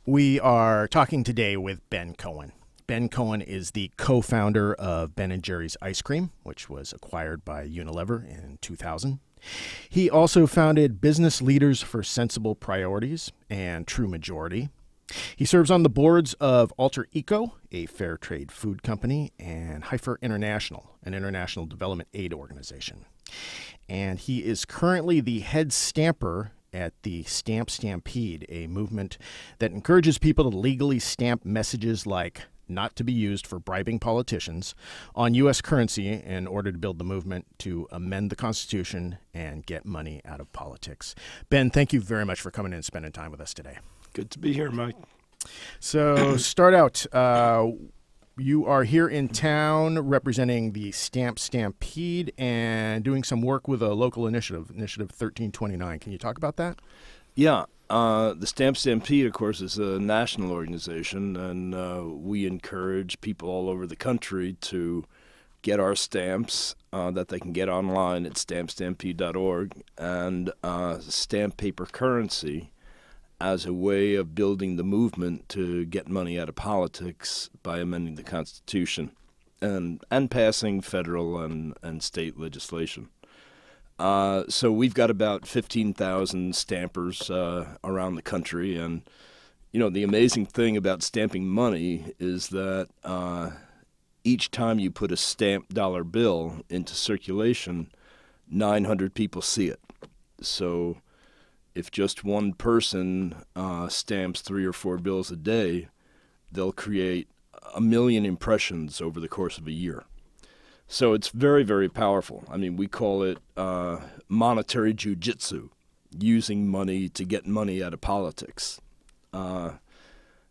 We are talking today with Ben Cohen. Ben Cohen is the co-founder of Ben & Jerry's Ice Cream, which was acquired by Unilever in 2000. He also founded Business Leaders for Sensible Priorities and True Majority. He serves on the boards of Alter Eco, a fair trade food company, and Heifer International, an international development aid organization. And he is currently the head stamper at the Stampede, a movement that encourages people to legally stamp messages like "not to be used for bribing politicians" on U.S. currency in order to build the movement to amend the Constitution and get money out of politics. Ben, thank you very much for coming in and spending time with us today. Good to be here, Mike. So start out. You are here in town representing the Stampede and doing some work with a local initiative, Initiative 1329. Can you talk about that? Yeah. The Stampede, of course, is a national organization, and we encourage people all over the country to get our stamps that they can get online at stampstampede.org and stamp paper currency as a way of building the movement to get money out of politics by amending the Constitution and passing federal and state legislation. So we've got about 15,000 stampers around the country, and the amazing thing about stamping money is that each time you put a stamped dollar bill into circulation, 900 people see it. So if just one person stamps 3 or 4 bills a day, they'll create 1 million impressions over the course of a year. So it's very, very powerful. I mean, we call it monetary jujitsu, using money to get money out of politics. And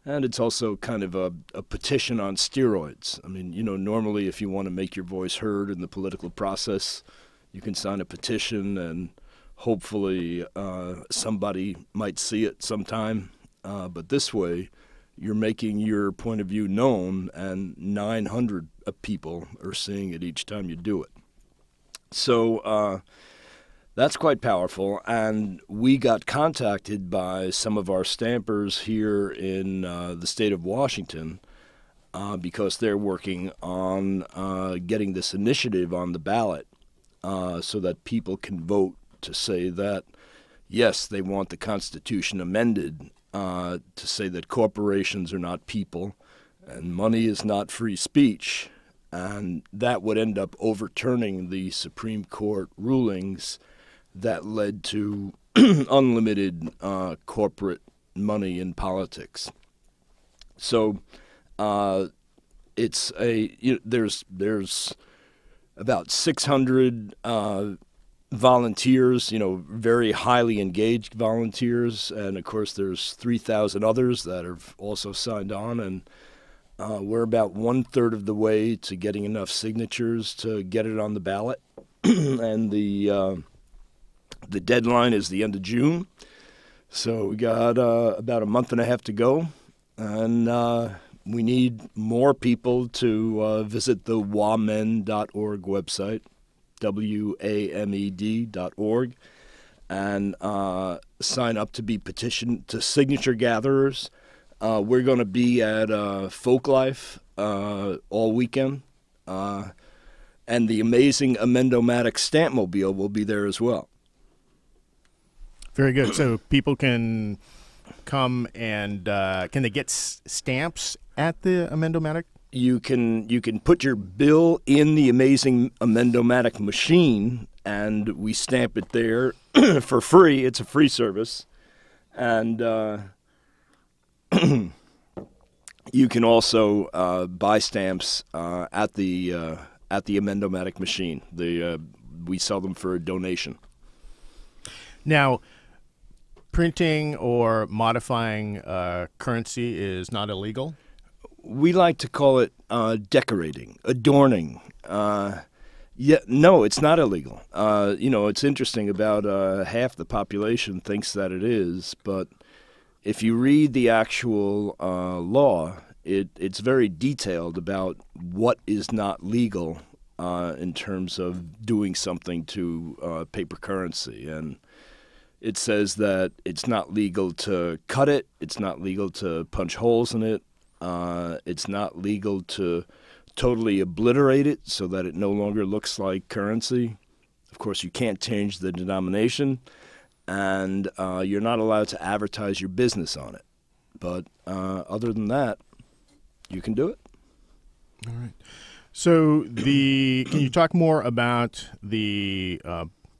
it's also kind of a petition on steroids. I mean, normally if you want to make your voice heard in the political process, you can sign a petition and hopefully somebody might see it sometime. But this way, you're making your point of view known, and 900 people are seeing it each time you do it. So that's quite powerful, and we got contacted by some of our stampers here in the state of Washington because they're working on getting this initiative on the ballot so that people can vote to say that, yes, they want the Constitution amended to say that corporations are not people and money is not free speech. And that would end up overturning the Supreme Court rulings that led to unlimited corporate money in politics. So it's there's about 600 volunteers, very highly engaged volunteers, and of course there's 3,000 others that have also signed on, and we're about 1/3 of the way to getting enough signatures to get it on the ballot, and the deadline is the end of June, so we got about a month and a half to go, and we need more people to visit the wamed.org website, wamed.org, and sign up to be petition to signature gatherers. We're going to be at Folklife all weekend, and the amazing Amendomatic Stampmobile will be there as well. Very good. So people can come and can they get stamps at the Amendomatic? You can put your bill in the amazing Amendomatic machine, and we stamp it there for free. It's a free service, and you can also buy stamps at the Amendomatic machine. We sell them for a donation. Now, printing or modifying currency is not illegal? We like to call it decorating, adorning. Yeah, no, it's not illegal. It's interesting, about half the population thinks that it is, but if you read the actual law, it's very detailed about what is not legal in terms of doing something to paper currency. And It says that it's not legal to cut it. It's not legal to punch holes in it. It's not legal to totally obliterate it so that it no longer looks like currency. Of course, you can't change the denomination, and you're not allowed to advertise your business on it. But other than that, you can do it. All right. So can you talk more about the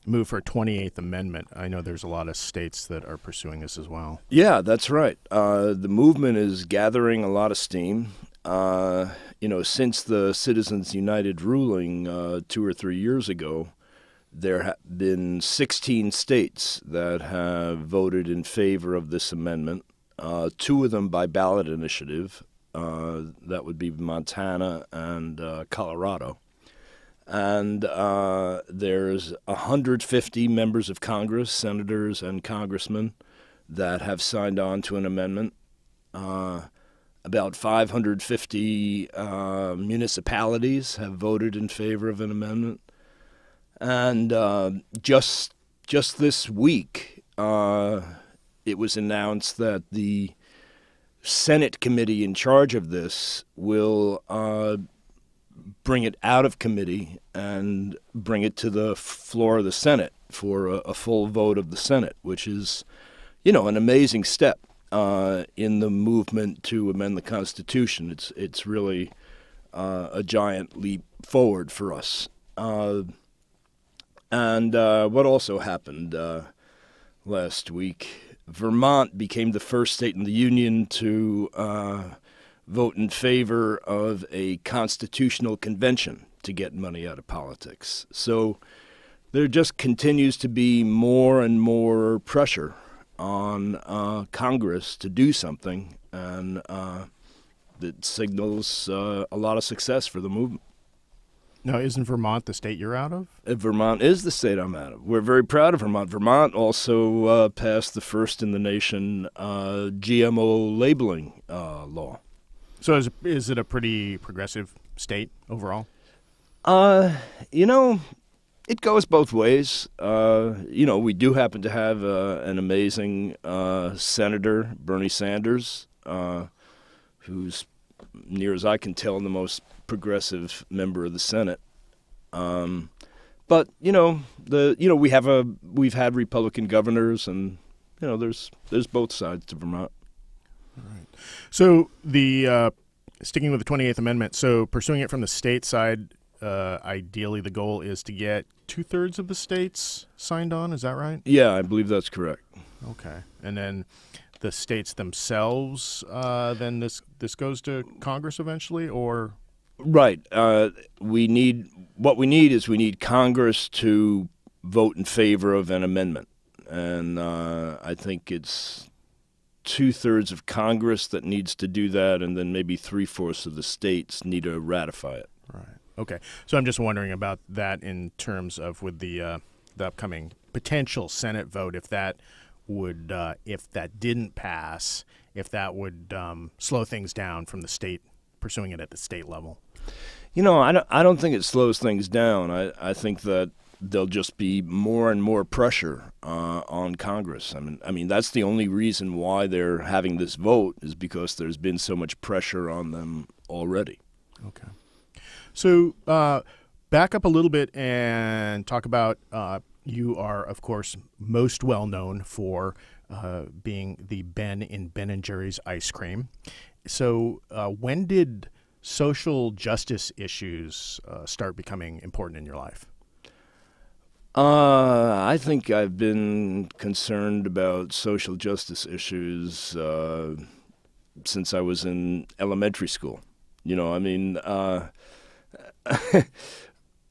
move for a 28th Amendment? I know there's a lot of states that are pursuing this as well. Yeah, that's right. The movement is gathering a lot of steam. Since the Citizens United ruling 2 or 3 years ago, there have been 16 states that have voted in favor of this amendment, 2 of them by ballot initiative. That would be Montana and Colorado. And there's 150 members of Congress, senators and congressmen, that have signed on to an amendment. About 550 municipalities have voted in favor of an amendment. And just this week, it was announced that the Senate committee in charge of this will bring it out of committee and bring it to the floor of the Senate for a full vote of the Senate, which is, an amazing step in the movement to amend the Constitution. It's really a giant leap forward for us. And what also happened last week, Vermont became the first state in the Union to vote in favor of a constitutional convention to get money out of politics. So there just continues to be more and more pressure on Congress to do something, and that signals a lot of success for the movement. Now, isn't Vermont the state you're out of? Vermont is the state I'm out of. We're very proud of Vermont. Vermont also passed the first in the nation GMO labeling law. So is it a pretty progressive state overall? It goes both ways. We do happen to have an amazing Senator, Bernie Sanders, who's, near as I can tell, the most progressive member of the Senate. But we've had Republican governors, and there's both sides to Vermont. All right. So sticking with the 28th Amendment, so pursuing it from the state side, ideally the goal is to get 2/3 of the states signed on. Is that right? Yeah, I believe that's correct. Okay, and then the states themselves, then this goes to Congress eventually, or? Right. We need Congress to vote in favor of an amendment, and I think it's 2/3 of Congress that needs to do that, and then maybe 3/4 of the states need to ratify it. Right. Okay. So I'm just wondering about that in terms of with the upcoming potential Senate vote, if that didn't pass, if that would slow things down from the state pursuing it at the state level. I don't think it slows things down. I think that there'll just be more and more pressure on Congress. I mean that's the only reason why they're having this vote, is because there's been so much pressure on them already. Okay. So back up a little bit and talk about, you are, of course, most well known for being the Ben in Ben & Jerry's ice cream. So when did social justice issues start becoming important in your life? I think I've been concerned about social justice issues since I was in elementary school.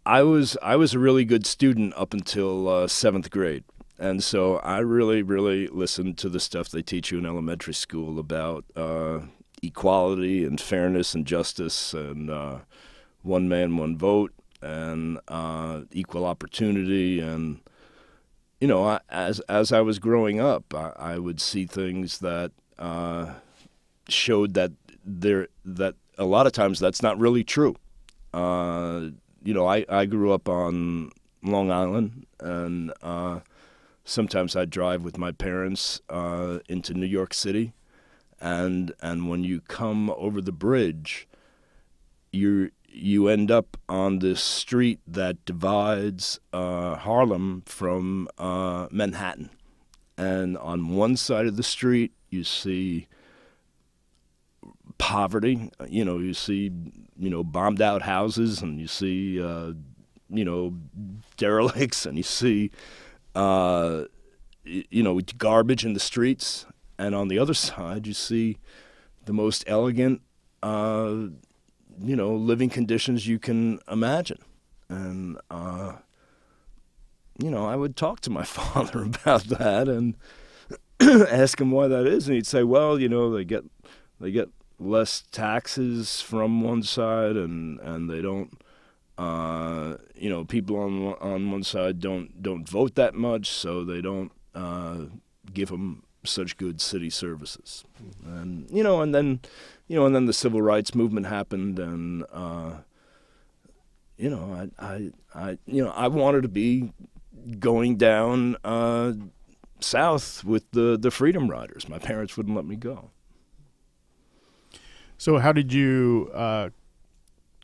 I was a really good student up until 7th grade. And so I really, really listened to the stuff they teach you in elementary school about equality and fairness and justice and one man, one vote and equal opportunity. And, as I was growing up, I would see things that showed that a lot of times that's not really true. I grew up on Long Island, and sometimes I'd drive with my parents into New York City, and when you come over the bridge, you end up on this street that divides Harlem from Manhattan. And on one side of the street, you see poverty. You see, bombed out houses, and you see, derelicts, and you see, garbage in the streets. And on the other side, you see the most elegant, living conditions you can imagine. And, I would talk to my father about that and ask him why that is. And he'd say, well, they get less taxes from one side, and they don't, people on one side don't vote that much, so they don't give them such good city services. And, and then the civil rights movement happened, and, I wanted to be going down south with the Freedom Riders. My parents wouldn't let me go. So how did you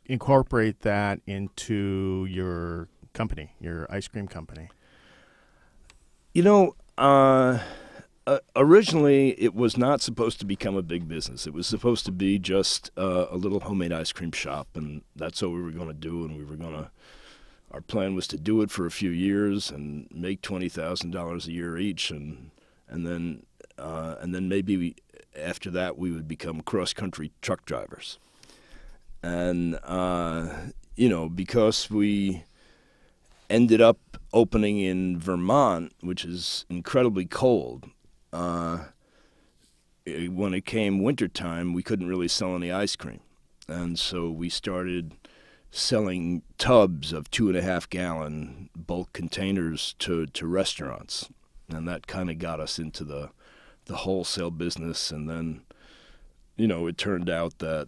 incorporate that into your company, your ice cream company? Originally, it was not supposed to become a big business. It was supposed to be just a little homemade ice cream shop, and that's what we were going to do. And our plan was to do it for a few years and make $20,000 a year each, and then maybe after that we would become cross-country truck drivers. And because we ended up opening in Vermont, which is incredibly cold. When it came wintertime, we couldn't really sell any ice cream. And so we started selling tubs of 2.5-gallon bulk containers to restaurants. And that kind of got us into the wholesale business. And then, it turned out that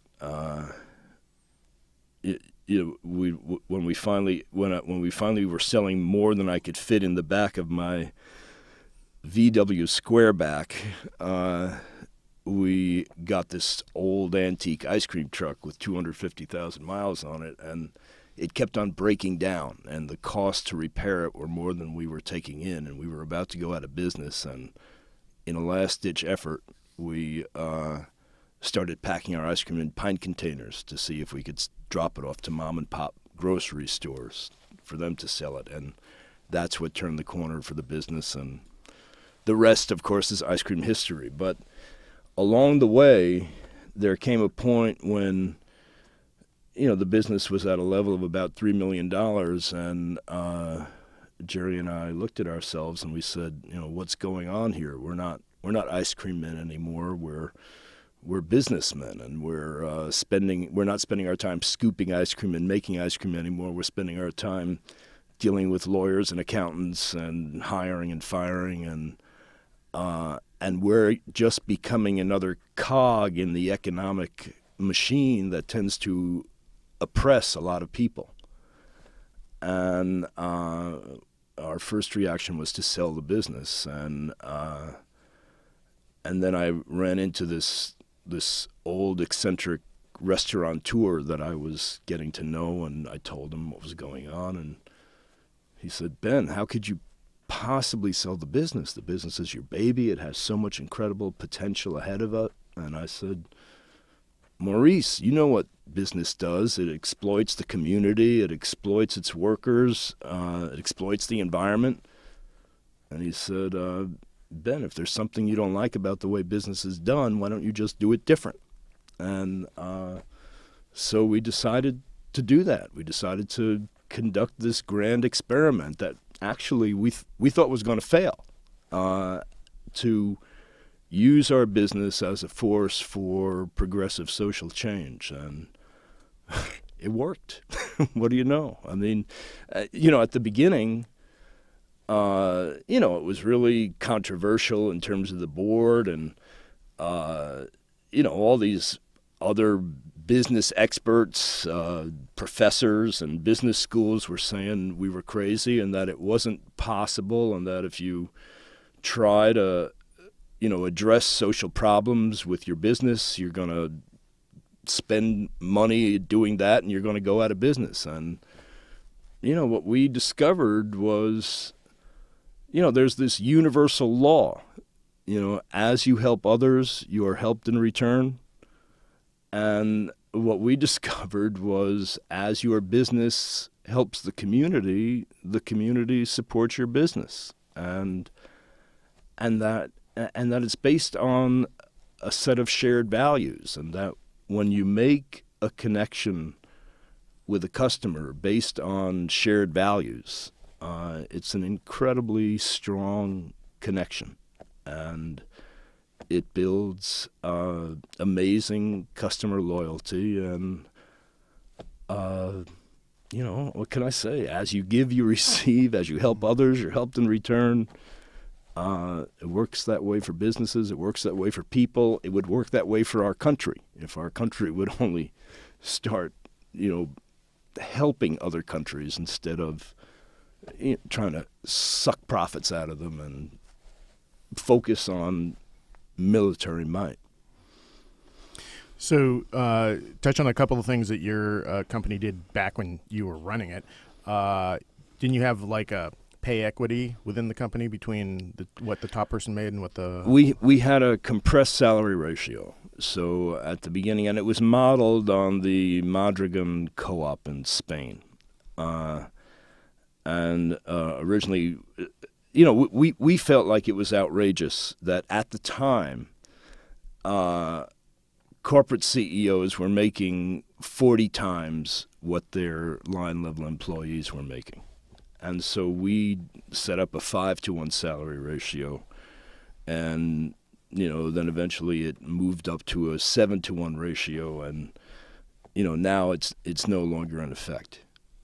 when we finally were selling more than I could fit in the back of my VW Squareback, we got this old antique ice cream truck with 250,000 miles on it, and it kept on breaking down, and the costs to repair it were more than we were taking in, and we were about to go out of business. And in a last-ditch effort, we started packing our ice cream in pint containers to see if we could drop it off to mom-and-pop grocery stores for them to sell it. And that's what turned the corner for the business. And the rest, of course, is ice cream history. But along the way, there came a point when, the business was at a level of about $3 million. And Jerry and I looked at ourselves and we said, what's going on here? We're not ice cream men anymore. We're businessmen, and we're not spending our time scooping ice cream and making ice cream anymore. We're spending our time dealing with lawyers and accountants and hiring and firing, and we're just becoming another cog in the economic machine that tends to oppress a lot of people. And our first reaction was to sell the business, and then I ran into this old eccentric restaurateur that I was getting to know, and I told him what was going on, and he said, Ben, how could you possibly sell the business? The business is your baby. It has so much incredible potential ahead of it. And I said, Maurice, you know what business does. It exploits the community. It exploits its workers. It exploits the environment. And he said, Ben, if there's something you don't like about the way business is done, why don't you just do it different? And so we decided to do that. We decided to conduct this grand experiment that actually we thought was going to fail, to use our business as a force for progressive social change. And it worked. What do you know? I mean, at the beginning, it was really controversial in terms of the board and, all these other business experts, professors and business schools were saying we were crazy and that it wasn't possible, and that if you try to, address social problems with your business, you're going to spend money doing that and you're going to go out of business. And, what we discovered was, there's this universal law. As you help others, you are helped in return. And what we discovered was, as your business helps the community supports your business. And that it's based on a set of shared values, and that when you make a connection with a customer based on shared values, it's an incredibly strong connection, and it builds amazing customer loyalty. And what can I say? As you give, you receive. As you help others, you're helped in return. It works that way for businesses. It works that way for people. It would work that way for our country if our country would only start, helping other countries instead of trying to suck profits out of them and focus on military might. So, touch on a couple of things that your company did back when you were running it. Didn't you have like a pay equity within the company between what the top person made and what the... We had a compressed salary ratio. So at the beginning, and it was modeled on the Madrigan co-op in Spain. Originally, we felt like it was outrageous that at the time, corporate CEOs were making 40 times what their line-level employees were making. And so we set up a 5-to-1 salary ratio, and then eventually it moved up to a 7-to-1 ratio, and now it's no longer in effect.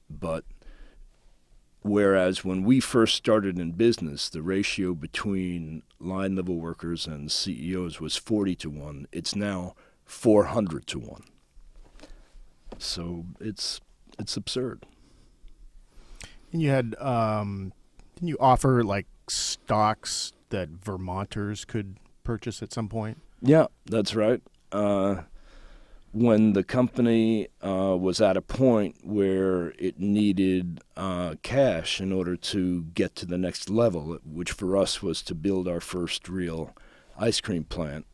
But whereas when we first started in business, the ratio between line-level workers and CEOs was 40-to-1, it's now 400-to-1. So it's absurd. And you had, didn't you offer like stocks that Vermonters could purchase at some point? Yeah, that's right. When the company was at a point where it needed cash in order to get to the next level, which for us was to build our first real ice cream plant,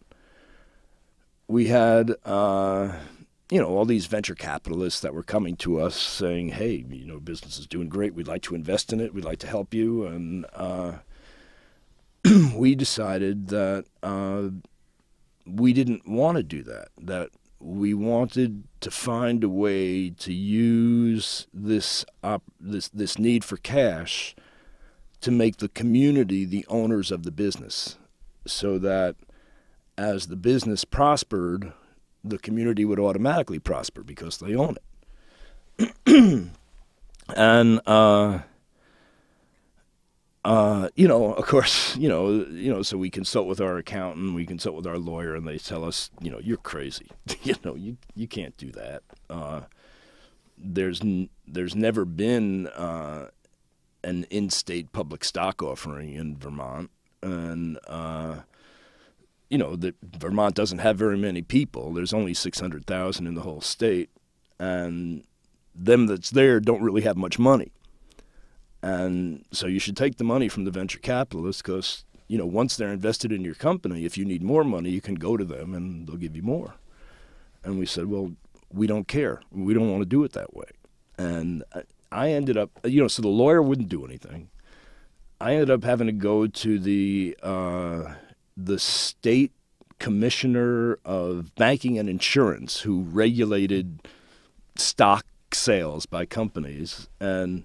we had all these venture capitalists that were coming to us saying, hey, business is doing great. We'd like to invest in it. We'd like to help you. And we decided that we didn't want to do that, that we wanted to find a way to use this need for cash to make the community the owners of the business, so that as the business prospered, the community would automatically prosper because they own it. And of course, so we consult with our accountant, we consult with our lawyer, and they tell us, you're crazy. You can't do that. There's never been an in-state public stock offering in Vermont, and that Vermont doesn't have very many people. There's only 600,000 in the whole state, and them that's there don't really have much money. And so you should take the money from the venture capitalists because, once they're invested in your company, if you need more money, you can go to them and they'll give you more. And we said, well, we don't care. We don't want to do it that way. And I ended up, so the lawyer wouldn't do anything. I ended up having to go to the state commissioner of banking and insurance who regulated stock sales by companies, and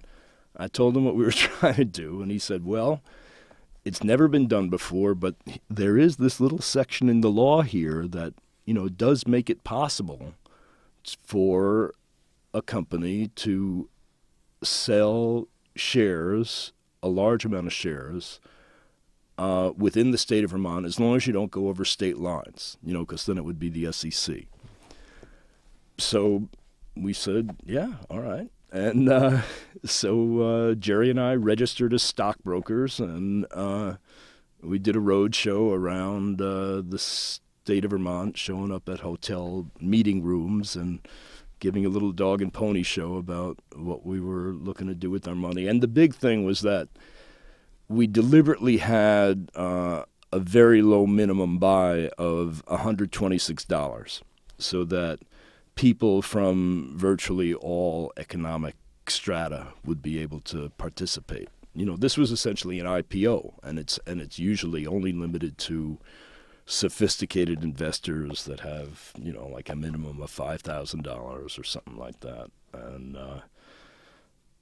I told him what we were trying to do, and he said, well, it's never been done before, but there is this little section in the law here that, does make it possible for a company to sell shares, a large amount of shares, within the state of Vermont, as long as you don't go over state lines, because then it would be the SEC. So we said, yeah, all right. And so Jerry and I registered as stockbrokers, and we did a road show around the state of Vermont, showing up at hotel meeting rooms and giving a little dog and pony show about what we were looking to do with our money. And the big thing was that we deliberately had a very low minimum buy of $126, so that people from virtually all economic strata would be able to participate. You know, this was essentially an IPO, and it's usually only limited to sophisticated investors that have, you know, like a minimum of $5,000 or something like that. And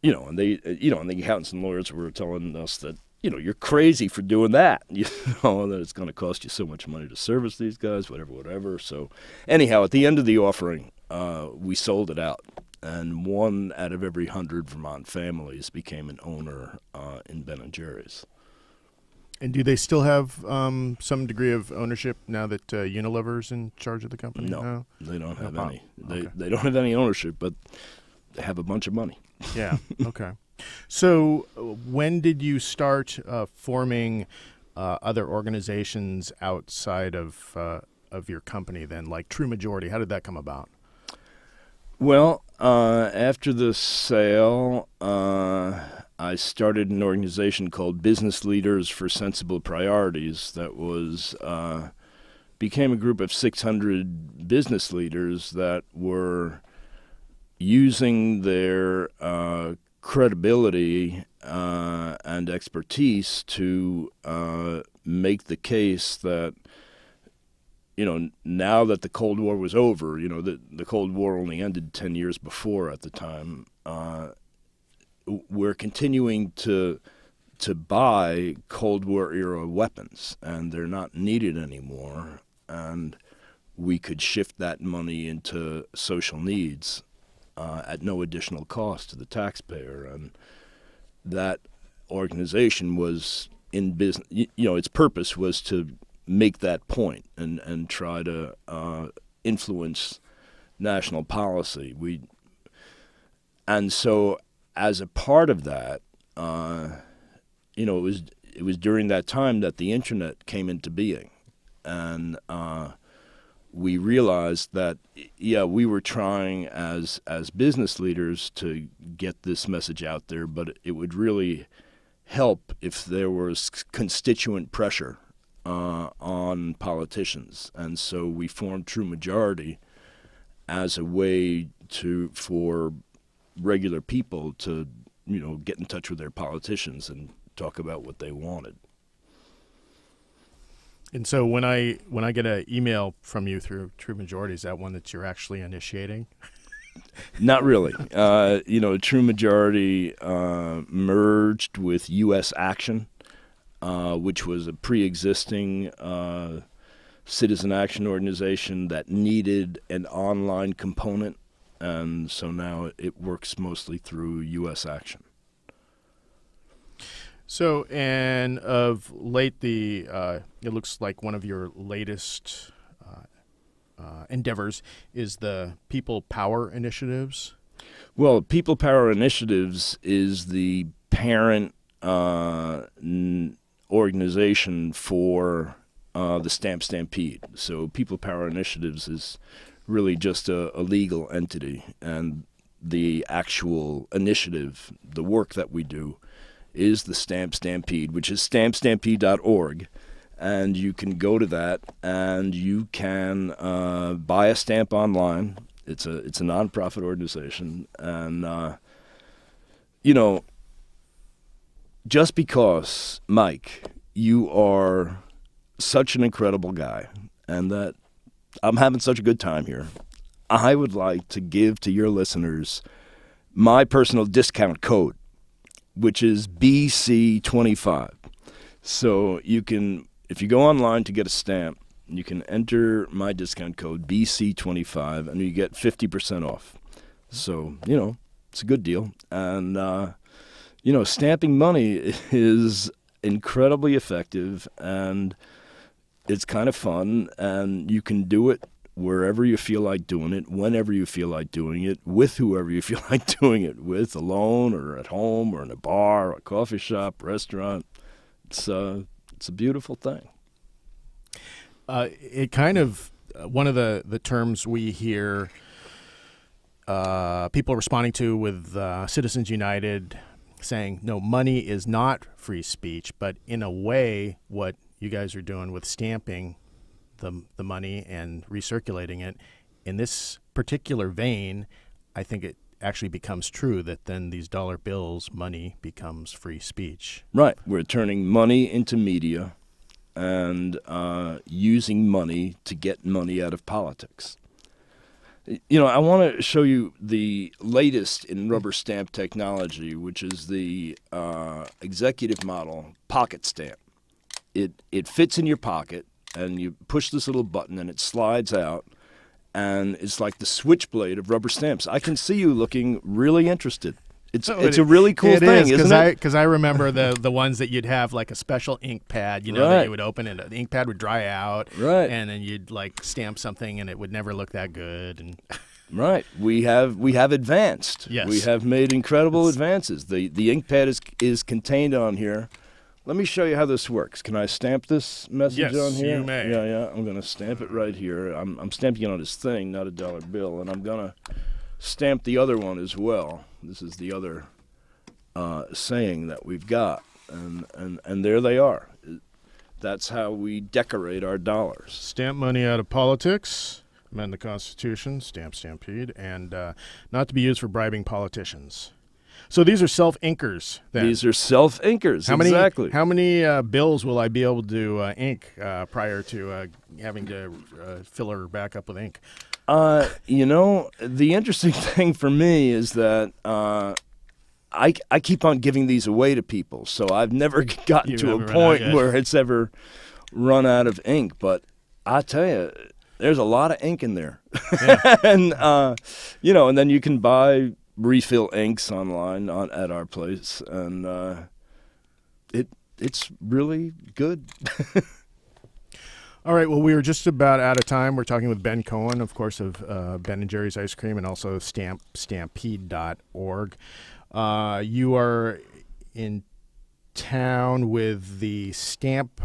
you know, and they, you know, and the accountants and lawyers were telling us that, you know, you're crazy for doing that. You know, that it's going to cost you so much money to service these guys, whatever. So anyhow, at the end of the offering, we sold it out, and 1 out of every 100 Vermont families became an owner in Ben & Jerry's. And do they still have some degree of ownership now that Unilever's in charge of the company? No, they don't have any. Okay. They don't have any ownership, but they have a bunch of money. Yeah, okay. So when did you start forming other organizations outside of your company then, like True Majority? How did that come about? Well, after the sale, I started an organization called Business Leaders for Sensible Priorities that was became a group of 600 business leaders that were using their credibility and expertise to make the case that, you know, now that the Cold War was over, you know, the Cold War only ended 10 years before at the time, we're continuing to buy Cold War era weapons, and they're not needed anymore, and we could shift that money into social needs at no additional cost to the taxpayer. And that organization was in business, you know, its purpose was to make that point and try to influence national policy. And so as a part of that, you know, it was during that time that the internet came into being, and we realized that, yeah, we were trying as business leaders to get this message out there, but it would really help if there was constituent pressure on politicians. And so we formed True Majority as a way for regular people to, you know, get in touch with their politicians and talk about what they wanted. And so when I get an email from you through True Majority, is that one that you're actually initiating? Not really. You know, True Majority merged with U.S. Action, which was a pre-existing citizen action organization that needed an online component, and so now it works mostly through U.S. Action. So, and of late, it looks like one of your latest endeavors is the People Power Initiatives. Well, People Power Initiatives is the parent organization for the Stampede. So People Power Initiatives is really just a legal entity, and the actual initiative, the work that we do, is the Stampede, which is stampstampede.org, and you can go to that and you can buy a stamp online. It's a nonprofit organization, and you know, just because, Mike, you are such an incredible guy, and that I'm having such a good time here, I would like to give to your listeners my personal discount code, which is BC25. So you can, if you go online to get a stamp, you can enter my discount code BC25 and you get 50% off. So, you know, it's a good deal. And, you know, stamping money is incredibly effective, and it's kind of fun, and you can do it wherever you feel like doing it, whenever you feel like doing it, with whoever you feel like doing it with, alone or at home or in a bar, a coffee shop, restaurant. It's a beautiful thing. It kind of, one of the terms we hear people responding to with Citizens United saying, no, money is not free speech, but in a way, what you guys are doing with stamping the money and recirculating it, in this particular vein, I think it actually becomes true that then these dollar bills, money becomes free speech. Right. We're turning money into media and using money to get money out of politics. You know, I want to show you the latest in rubber stamp technology, which is the executive model pocket stamp. It fits in your pocket, and you push this little button, and it slides out, and it's like the switchblade of rubber stamps. I can see you looking really interested. It's a really cool thing, isn't it? Because I remember the ones that you'd have like a special ink pad, you know, that you would open and the ink pad would dry out, and then you'd like stamp something and it would never look that good. And right, we have advanced. Yes, we have made incredible advances. The ink pad is contained on here. Let me show you how this works. Can I stamp this message on here? Yes, you may. Yeah. I'm going to stamp it right here. I'm stamping it on this thing, not a dollar bill, and I'm going to stamp the other one as well. This is the other saying that we've got, and there they are. That's how we decorate our dollars. Stamp money out of politics, amend the Constitution, stamp Stampede, and not to be used for bribing politicians. So these are self-inkers, then? These are self-inkers, exactly. How many bills will I be able to ink prior to having to fill her back up with ink? You know, the interesting thing for me is that I keep on giving these away to people, so I've never gotten to a point where it's ever run out of ink. But I tell you, there's a lot of ink in there. Yeah. And, you know, and then you can buy refill inks online at our place, and it's really good. All right, well, we were just about out of time. We're talking with Ben Cohen, of course, of Ben & Jerry's Ice Cream, and also Stampede.org. You are in town with the stamp,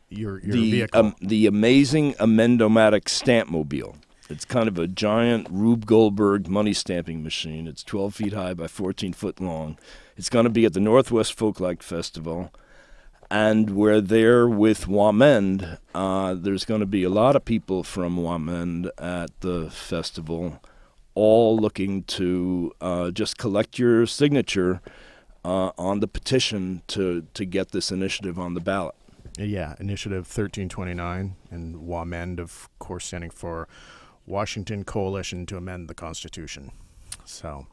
your vehicle. The amazing Amendomatic Stampmobile. It's kind of a giant Rube Goldberg money stamping machine. It's 12 feet high by 14 foot long. It's going to be at the Northwest Folklight Festival. And we're there with Wamend. There's going to be a lot of people from Wamend at the festival, all looking to just collect your signature on the petition to get this initiative on the ballot. Yeah, Initiative 1329, and Wamend, of course, standing for Washington Coalition to Amend the Constitution. So,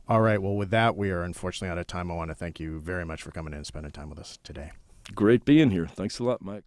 all right, well, with that, we are unfortunately out of time. I want to thank you very much for coming in and spending time with us today. Great being here. Thanks a lot, Mike.